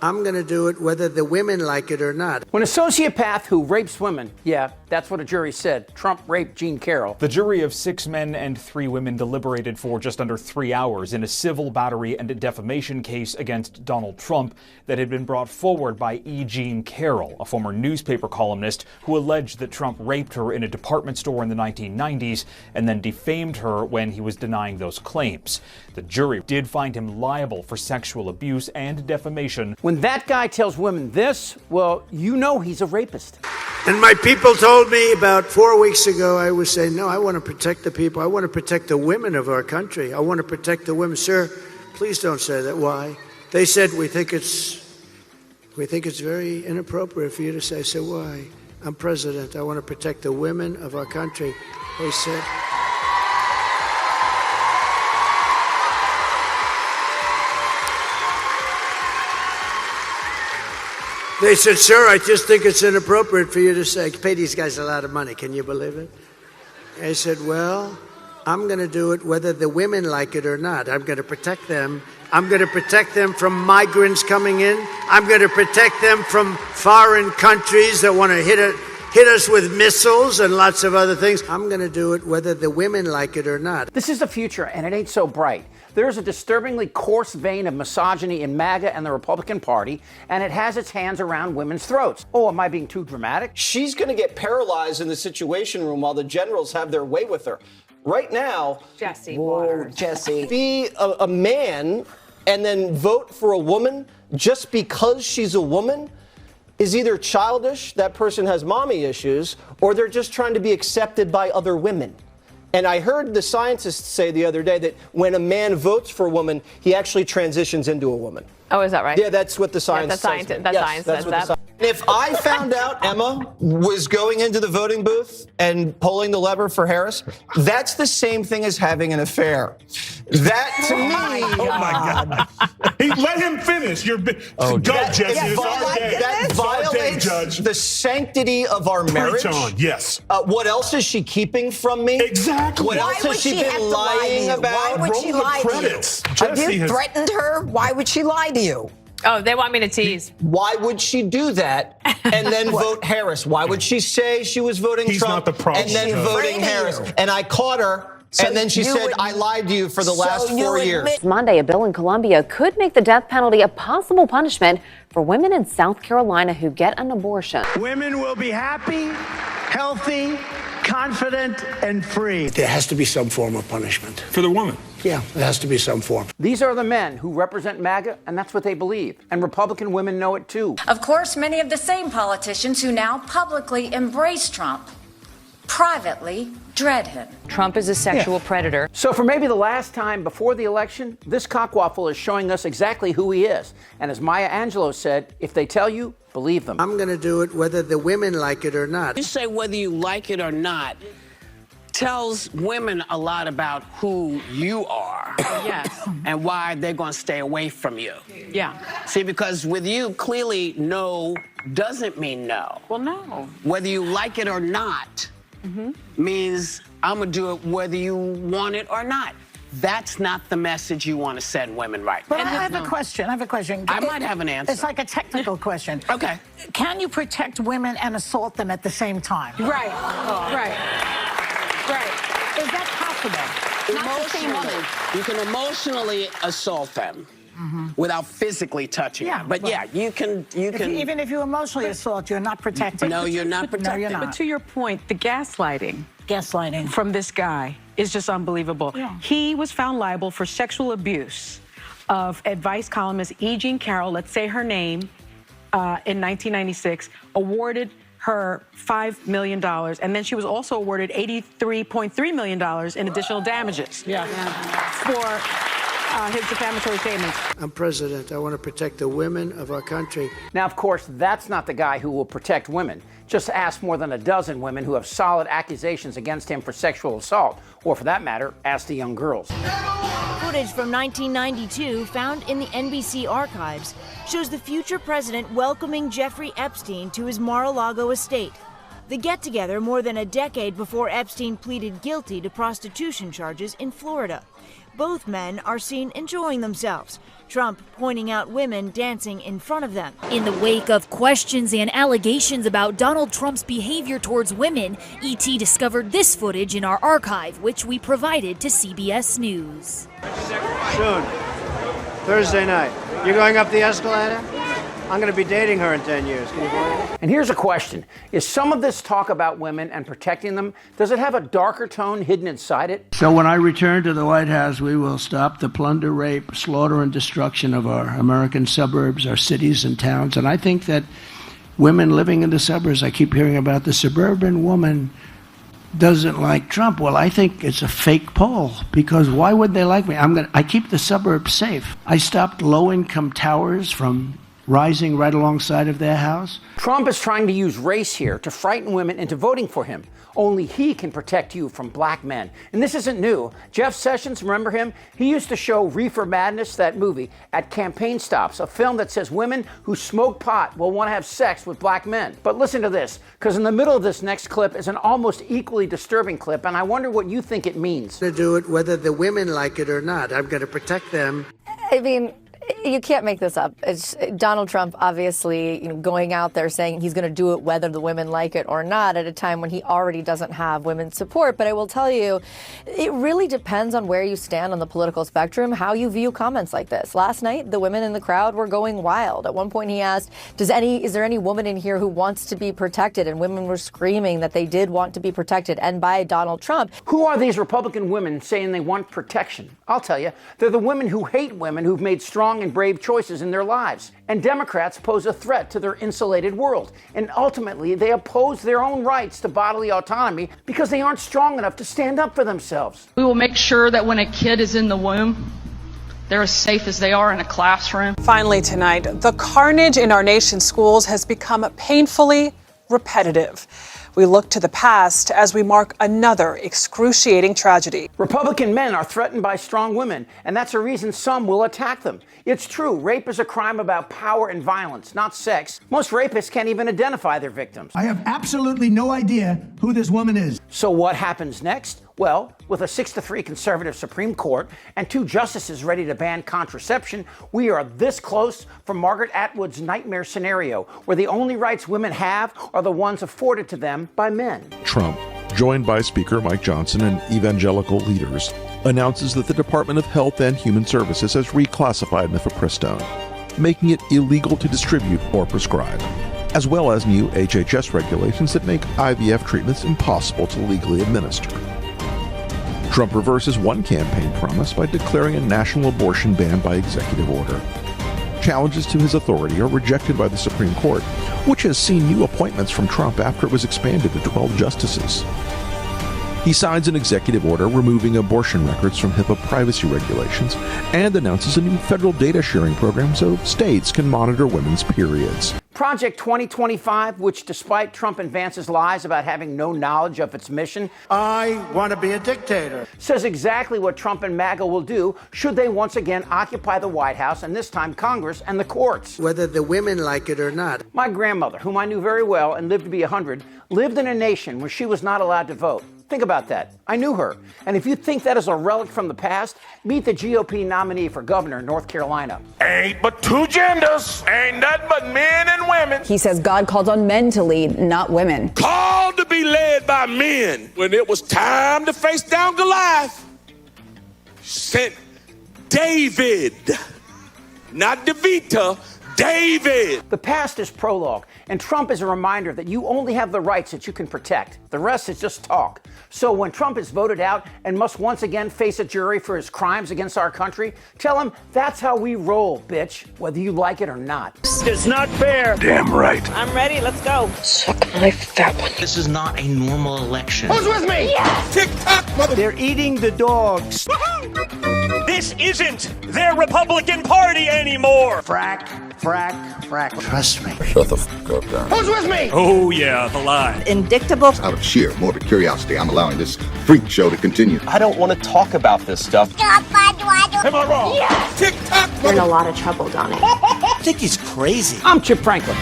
I'm going to do it whether the women like it or not. When a sociopath who rapes women, yeah, that's what a jury said. Trump raped Jean Carroll. The jury of 6 men and 3 women deliberated for just under 3 hours in a civil battery and defamation case against Donald Trump that had been brought forward by Jean Carroll, a former newspaper columnist who alleged that Trump raped her in a department store in the 1990s and then defamed her when he was denying those claims. The jury did find him liable for sexual abuse and defamation. When that guy tells women this, well, you know he's a rapist. And my people told me about 4 weeks ago, I was saying, no, I want to protect the people. I want to protect the women of our country. I want to protect the women. Sir, please don't say that. Why? They said, we think it's very inappropriate for you to say. I said, why? I'm president. I want to protect the women of our country. They said... They said, sir, I just think it's inappropriate for you to say, pay these guys a lot of money. Can you believe it? I said, well, I'm going to do it whether the women like it or not. I'm going to protect them. I'm going to protect them from migrants coming in. I'm going to protect them from foreign countries that want to hit us with missiles and lots of other things. I'm going to do it whether the women like it or not. This is the future, and it ain't so bright. There's a disturbingly coarse vein of misogyny in MAGA and the Republican Party, and it has its hands around women's throats. Oh, am I being too dramatic? She's going to get paralyzed in the Situation Room while the generals have their way with her. Right now, Jesse, be a man and then vote for a woman just because she's a woman is either childish, that person has mommy issues, or they're just trying to be accepted by other women. And I heard the scientists say the other day that when a man votes for a woman, he actually transitions into a woman. Oh, is that right? Yeah, that's what the science says. Science says that. If I found out Emma was going into the voting booth and pulling the lever for Harris, that's the same thing as having an affair. That to me... Oh, my God. Let him finish. Go, Jesse. It's our day. That violates the sanctity of our marriage. Preach on, yes. What else is she keeping from me? Exactly. What else has she been lying about? Why would she lie to you? Have you threatened her? Why would she lie to you? Oh, they want me to tease. Why would she do that and then vote Harris? Why would she say she was voting He's Trump not the problem. and then voting Harris? And I caught her, and then she said, I lied to you for the last 4 years. Monday, a bill in Colombia could make the death penalty a possible punishment for women in South Carolina who get an abortion. Women will be happy, healthy, confident, and free. There has to be some form of punishment. For the woman. Yeah, there has to be some form. These are the men who represent MAGA, and that's what they believe. And Republican women know it too. Of course, many of the same politicians who now publicly embrace Trump privately dread him. Trump is a sexual predator. So for maybe the last time before the election, this cockwaffle is showing us exactly who he is. And as Maya Angelou said, if they tell you, believe them. I'm going to do it whether the women like it or not. You say whether you like it or not tells women a lot about who you are. Yes. And why they're going to stay away from you. Yeah. See, because with you, clearly no doesn't mean no. Well, no. Whether you like it or not means I'm going to do it whether you want it or not. That's not the message you want to send women right now. But I have a question. I might have an answer. It's like a technical question. Okay. Can you protect women and assault them at the same time? Right. Is that possible? Not the same woman. You can emotionally assault them without physically touching them. But yeah, you can. Even if you emotionally assault, you're not protecting. No, you're not protecting. No, you're not. But to your point, the gaslighting From this guy is just unbelievable. Yeah. He was found liable for sexual abuse of advice columnist Jean Carroll, let's say her name, in 1996, awarded her $5 million, and then she was also awarded $83.3 million in additional damages for his defamatory statements. I'm president. I want to protect the women of our country. Now, of course, that's not the guy who will protect women. Just ask more than a dozen women who have solid accusations against him for sexual assault, or for that matter, ask the young girls. Footage from 1992 found in the NBC archives shows the future president welcoming Jeffrey Epstein to his Mar-a-Lago estate. The get-together more than a decade before Epstein pleaded guilty to prostitution charges in Florida. Both men are seen enjoying themselves, Trump pointing out women dancing in front of them. In the wake of questions and allegations about Donald Trump's behavior towards women, ET discovered this footage in our archive, which we provided to CBS News. Soon. Thursday night. You're going up the escalator? I'm going to be dating her in 10 years. Can you believe it? And here's a question. Is some of this talk about women and protecting them, does it have a darker tone hidden inside it? So when I return to the White House, we will stop the plunder, rape, slaughter, and destruction of our American suburbs, our cities and towns. And I think that women living in the suburbs, I keep hearing about the suburban woman doesn't like Trump. Well, I think it's a fake poll, because why would they like me? I keep the suburbs safe. I stopped low-income towers from rising right alongside of their house. Trump is trying to use race here to frighten women into voting for him. Only he can protect you from black men. And this isn't new. Jeff Sessions, remember him? He used to show Reefer Madness, that movie, at campaign stops, a film that says women who smoke pot will want to have sex with black men. But listen to this, because in the middle of this next clip is an almost equally disturbing clip, and I wonder what you think it means. To do it whether the women like it or not. I'm going to protect them. I mean, you can't make this up. It's Donald Trump obviously going out there saying he's going to do it whether the women like it or not at a time when he already doesn't have women's support. But I will tell you, it really depends on where you stand on the political spectrum, how you view comments like this. Last night, the women in the crowd were going wild. At one point, he asked, is there any woman in here who wants to be protected? And women were screaming that they did want to be protected, and by Donald Trump. Who are these Republican women saying they want protection? I'll tell you, they're the women who hate women who've made strong and brave choices in their lives. And Democrats pose a threat to their insulated world. And ultimately, they oppose their own rights to bodily autonomy because they aren't strong enough to stand up for themselves. We will make sure that when a kid is in the womb, they're as safe as they are in a classroom. Finally tonight, the carnage in our nation's schools has become painfully repetitive. We look to the past as we mark another excruciating tragedy. Republican men are threatened by strong women, and that's a reason some will attack them. It's true, rape is a crime about power and violence, not sex. Most rapists can't even identify their victims. I have absolutely no idea who this woman is. So what happens next? Well, with a 6-3 conservative Supreme Court and 2 justices ready to ban contraception, we are this close from Margaret Atwood's nightmare scenario, where the only rights women have are the ones afforded to them by men. Trump, joined by Speaker Mike Johnson and evangelical leaders, announces that the Department of Health and Human Services has reclassified mifepristone, making it illegal to distribute or prescribe, as well as new HHS regulations that make IVF treatments impossible to legally administer. Trump reverses one campaign promise by declaring a national abortion ban by executive order. Challenges to his authority are rejected by the Supreme Court, which has seen new appointments from Trump after it was expanded to 12 justices. He signs an executive order removing abortion records from HIPAA privacy regulations and announces a new federal data sharing program so states can monitor women's periods. Project 2025, which despite Trump and Vance's lies about having no knowledge of its mission, I want to be a dictator, says exactly what Trump and MAGA will do should they once again occupy the White House and this time Congress and the courts. whether the women like it or not. My grandmother, whom I knew very well and lived to be 100, lived in a nation where she was not allowed to vote. Think about that. I knew her. And if you think that is a relic from the past, meet the GOP nominee for governor in North Carolina. Ain't but 2 genders. Ain't nothing but men and women. He says God called on men to lead, not women. Called to be led by men. When it was time to face down Goliath, sent David, not DeVita, David. The past is prologue, and Trump is a reminder that you only have the rights that you can protect. The rest is just talk. So when Trump is voted out and must once again face a jury for his crimes against our country, tell him that's how we roll, bitch, whether you like it or not. It's not fair. Damn right. I'm ready. Let's go. Suck my fat one. This is not a normal election. Who's with me? Yes! Tick-tock, mother... They're eating the dogs. This isn't their Republican Party anymore. Frack, frack, frack. Trust me. Shut the fuck up, Dan. Who's with me? Oh, yeah, the lie. Indictable. Out of sheer morbid curiosity, I'm allowing this freak show to continue. I don't want to talk about this stuff. Am I wrong? Yes! Tick-tock, You're in a lot of trouble, Donnie. I think he's crazy. I'm Chip Franklin.